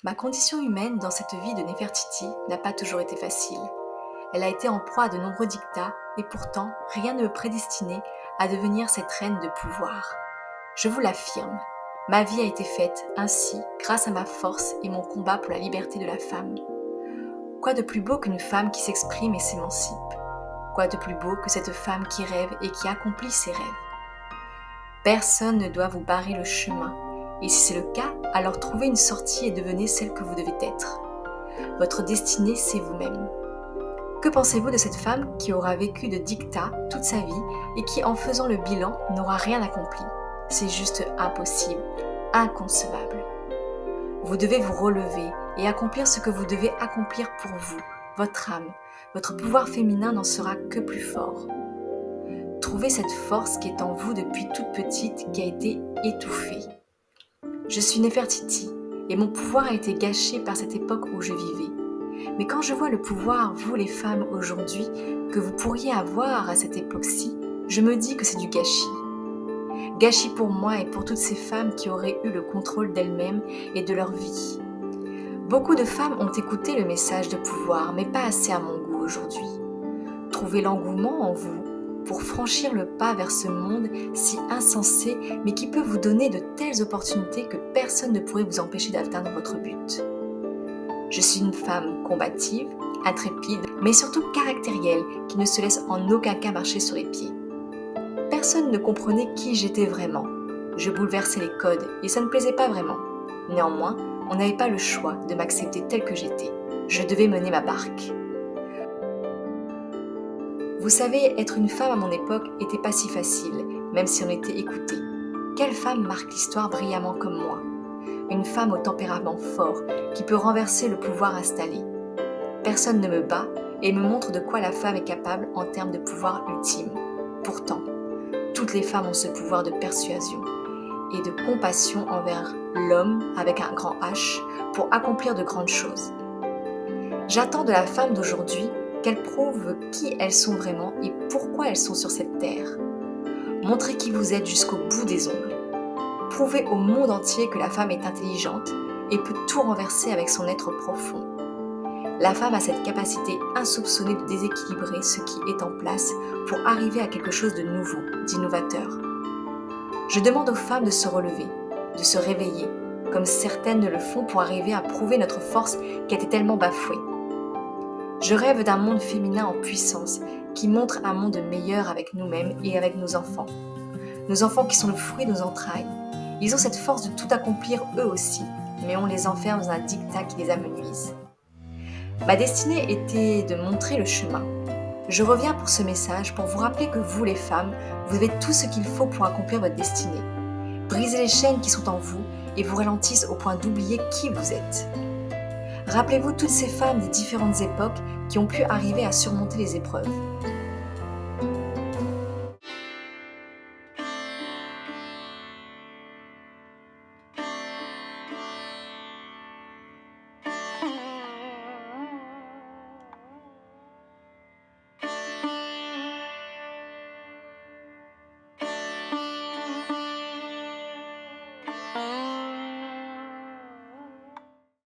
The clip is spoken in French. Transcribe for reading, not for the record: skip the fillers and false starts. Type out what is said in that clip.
Ma condition humaine dans cette vie de Néfertiti n'a pas toujours été facile. Elle a été en proie à de nombreux dictats et pourtant rien ne me prédestinait à devenir cette reine de pouvoir. Je vous l'affirme, ma vie a été faite ainsi grâce à ma force et mon combat pour la liberté de la femme. Quoi de plus beau qu'une femme qui s'exprime et s'émancipe? Quoi de plus beau que cette femme qui rêve et qui accomplit ses rêves? Personne ne doit vous barrer le chemin. Et si c'est le cas, alors trouvez une sortie et devenez celle que vous devez être. Votre destinée, c'est vous-même. Que pensez-vous de cette femme qui aura vécu de dictats toute sa vie et qui, en faisant le bilan, n'aura rien accompli? C'est juste impossible, inconcevable. Vous devez vous relever et accomplir ce que vous devez accomplir pour vous, votre âme. Votre pouvoir féminin n'en sera que plus fort. Trouvez cette force qui est en vous depuis toute petite, qui a été étouffée. Je suis Néfertiti et mon pouvoir a été gâché par cette époque où je vivais. Mais quand je vois le pouvoir, vous les femmes aujourd'hui, que vous pourriez avoir à cette époque-ci, je me dis que c'est du gâchis. Gâchis pour moi et pour toutes ces femmes qui auraient eu le contrôle d'elles-mêmes et de leur vie. Beaucoup de femmes ont écouté le message de pouvoir, mais pas assez à mon goût aujourd'hui. Trouvez l'engouement en vous pour franchir le pas vers ce monde si insensé, mais qui peut vous donner de telles opportunités que personne ne pourrait vous empêcher d'atteindre votre but. Je suis une femme combative, intrépide, mais surtout caractérielle, qui ne se laisse en aucun cas marcher sur les pieds. Personne ne comprenait qui j'étais vraiment. Je bouleversais les codes et ça ne plaisait pas vraiment. Néanmoins, on n'avait pas le choix de m'accepter telle que j'étais. Je devais mener ma barque. Vous savez, être une femme à mon époque était pas si facile, même si on était écouté. Quelle femme marque l'histoire brillamment comme moi? Une femme au tempérament fort, qui peut renverser le pouvoir installé. Personne ne me bat et me montre de quoi la femme est capable en termes de pouvoir ultime. Pourtant, toutes les femmes ont ce pouvoir de persuasion et de compassion envers l'homme avec un grand H pour accomplir de grandes choses. J'attends de la femme d'aujourd'hui qu'elle prouve qui elles sont vraiment et pourquoi elles sont sur cette terre. Montrez qui vous êtes jusqu'au bout des ongles. Prouvez au monde entier que la femme est intelligente et peut tout renverser avec son être profond. La femme a cette capacité insoupçonnée de déséquilibrer ce qui est en place pour arriver à quelque chose de nouveau, d'innovateur. Je demande aux femmes de se relever, de se réveiller, comme certaines le font pour arriver à prouver notre force qui a été tellement bafouée. Je rêve d'un monde féminin en puissance, qui montre un monde meilleur avec nous-mêmes et avec nos enfants. Nos enfants qui sont le fruit de nos entrailles. Ils ont cette force de tout accomplir eux aussi, mais on les enferme dans un dictat qui les amenuise. Ma destinée était de montrer le chemin. Je reviens pour ce message pour vous rappeler que vous les femmes, vous avez tout ce qu'il faut pour accomplir votre destinée. Brisez les chaînes qui sont en vous et vous ralentissent au point d'oublier qui vous êtes. Rappelez-vous toutes ces femmes des différentes époques qui ont pu arriver à surmonter les épreuves.